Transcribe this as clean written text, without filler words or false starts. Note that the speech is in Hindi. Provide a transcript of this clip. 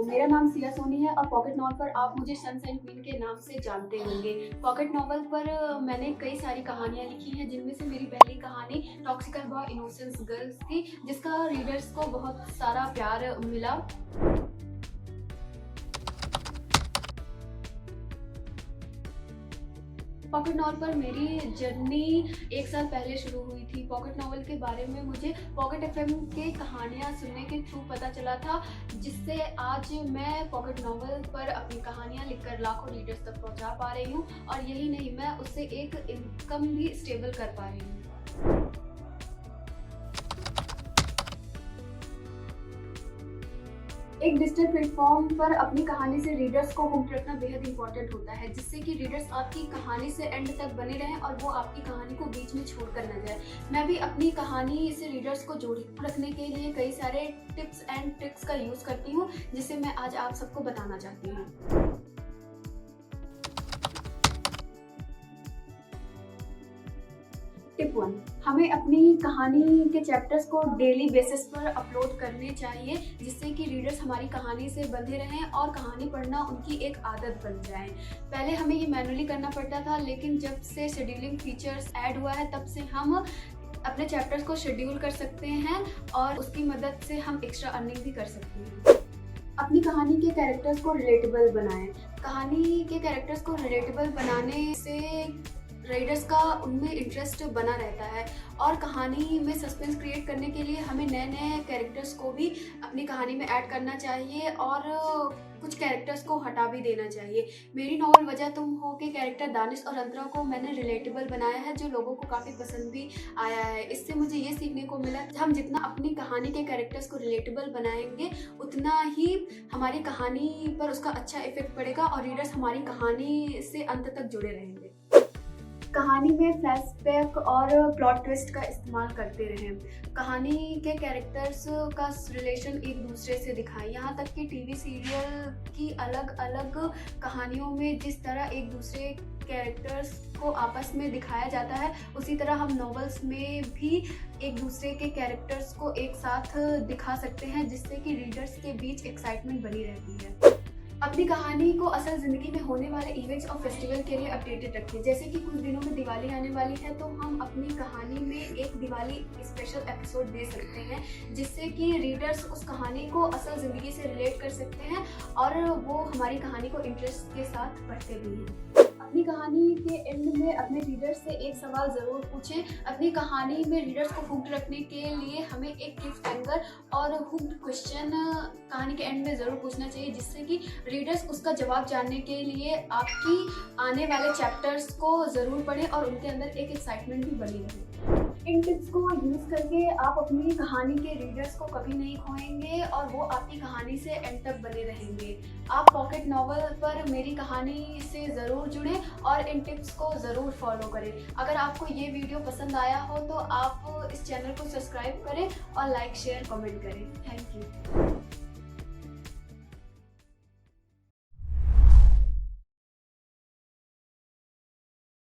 मेरा नाम सिया सोनी है और पॉकेट नॉवल पर आप मुझे सनशाइन क्वीन के नाम से जानते होंगे। पॉकेट नॉवल पर मैंने कई सारी कहानियाँ लिखी हैं, जिनमें से मेरी पहली कहानी टॉक्सिकल बॉय इनोसेंस गर्ल्स थी, जिसका रीडर्स को बहुत सारा प्यार मिला। पॉकेट नॉवल पर मेरी जर्नी 1 साल पहले शुरू हुई थी। पॉकेट नॉवल के बारे में मुझे पॉकेट एफएम के कहानियाँ सुनने के थ्रू पता चला था, जिससे आज मैं पॉकेट नॉवल पर अपनी कहानियाँ लिखकर लाखों रीडर्स तक पहुंचा पा रही हूँ, और यही नहीं, मैं उससे एक इनकम भी स्टेबल कर पा रही हूँ। एक डिजिटल प्लेटफॉर्म पर अपनी कहानी से रीडर्स को हुक्ड रखना बेहद इंपॉर्टेंट होता है, जिससे कि रीडर्स आपकी कहानी से एंड तक बने रहें और वो आपकी कहानी को बीच में छोड़कर न जाए। मैं भी अपनी कहानी से रीडर्स को जोड़े रखने के लिए कई सारे टिप्स एंड ट्रिक्स का यूज़ करती हूँ, जिसे मैं आज आप सबको बताना चाहती हूँ। टिप 1, हमें अपनी कहानी के चैप्टर्स को डेली बेसिस पर अपलोड करने चाहिए, जिससे कि रीडर्स हमारी कहानी से बंधे रहें और कहानी पढ़ना उनकी एक आदत बन जाए। पहले हमें ये मैनुअली करना पड़ता था, लेकिन जब से शेड्यूलिंग फीचर्स ऐड हुआ है, तब से हम अपने चैप्टर्स को शेड्यूल कर सकते हैं और उसकी मदद से हम एक्स्ट्रा अर्निंग भी कर सकते हैं। अपनी कहानी के कैरेक्टर्स को रिलेटेबल बनाएं। कहानी के कैरेक्टर्स को रिलेटेबल बनाने से रीडर्स का उनमें इंटरेस्ट बना रहता है, और कहानी में सस्पेंस क्रिएट करने के लिए हमें नए नए कैरेक्टर्स को भी अपनी कहानी में ऐड करना चाहिए और कुछ कैरेक्टर्स को हटा भी देना चाहिए। मेरी नॉवल वजह तुम हो के कैरेक्टर दानिश और अंतरा को मैंने रिलेटेबल बनाया है, जो लोगों को काफ़ी पसंद भी आया है। इससे मुझे ये सीखने को मिला कि हम जितना अपनी कहानी के कैरेक्टर्स को रिलेटेबल बनाएंगे, उतना ही हमारी कहानी पर उसका अच्छा इफेक्ट पड़ेगा और रीडर्स हमारी कहानी से अंत तक जुड़े रहेंगे। कहानी में फ्लैशबैक और प्लॉट ट्विस्ट का इस्तेमाल करते रहें। कहानी के कैरेक्टर्स का रिलेशन एक दूसरे से दिखाएं। यहाँ तक कि टीवी सीरियल की अलग अलग कहानियों में जिस तरह एक दूसरे कैरेक्टर्स को आपस में दिखाया जाता है, उसी तरह हम नॉवेल्स में भी एक दूसरे के कैरेक्टर्स को एक साथ दिखा सकते हैं, जिससे कि रीडर्स के बीच एक्साइटमेंट बनी रहती है। अपनी कहानी को असल ज़िंदगी में होने वाले इवेंट्स और फेस्टिवल के लिए अपडेटेड रखें। जैसे कि कुछ दिनों में दिवाली आने वाली है, तो हम अपनी कहानी में एक दिवाली स्पेशल एपिसोड दे सकते हैं, जिससे कि रीडर्स उस कहानी को असल ज़िंदगी से रिलेट कर सकते हैं और वो हमारी कहानी को इंटरेस्ट के साथ पढ़ते भी हैं। अपनी कहानी के एंड में अपने रीडर्स से एक सवाल ज़रूर पूछें। अपनी कहानी में रीडर्स को हुक्ड रखने के लिए हमें एक क्लिफ हैंगर और हुक्ड क्वेश्चन कहानी के एंड में ज़रूर पूछना चाहिए, जिससे कि रीडर्स उसका जवाब जानने के लिए आपकी आने वाले चैप्टर्स को ज़रूर पढ़ें और उनके अंदर एक एक्साइटमेंट भी बनी रहे। इन टिप्स को यूज़ करके आप अपनी कहानी के रीडर्स को कभी नहीं खोएंगे और वो आपकी कहानी से एंड तक बने रहेंगे। आप पॉकेट नॉवल पर मेरी कहानी से ज़रूर जुड़ें और इन टिप्स को ज़रूर फॉलो करें। अगर आपको ये वीडियो पसंद आया हो तो आप इस चैनल को सब्सक्राइब करें और लाइक, शेयर, कमेंट करें। Thank you.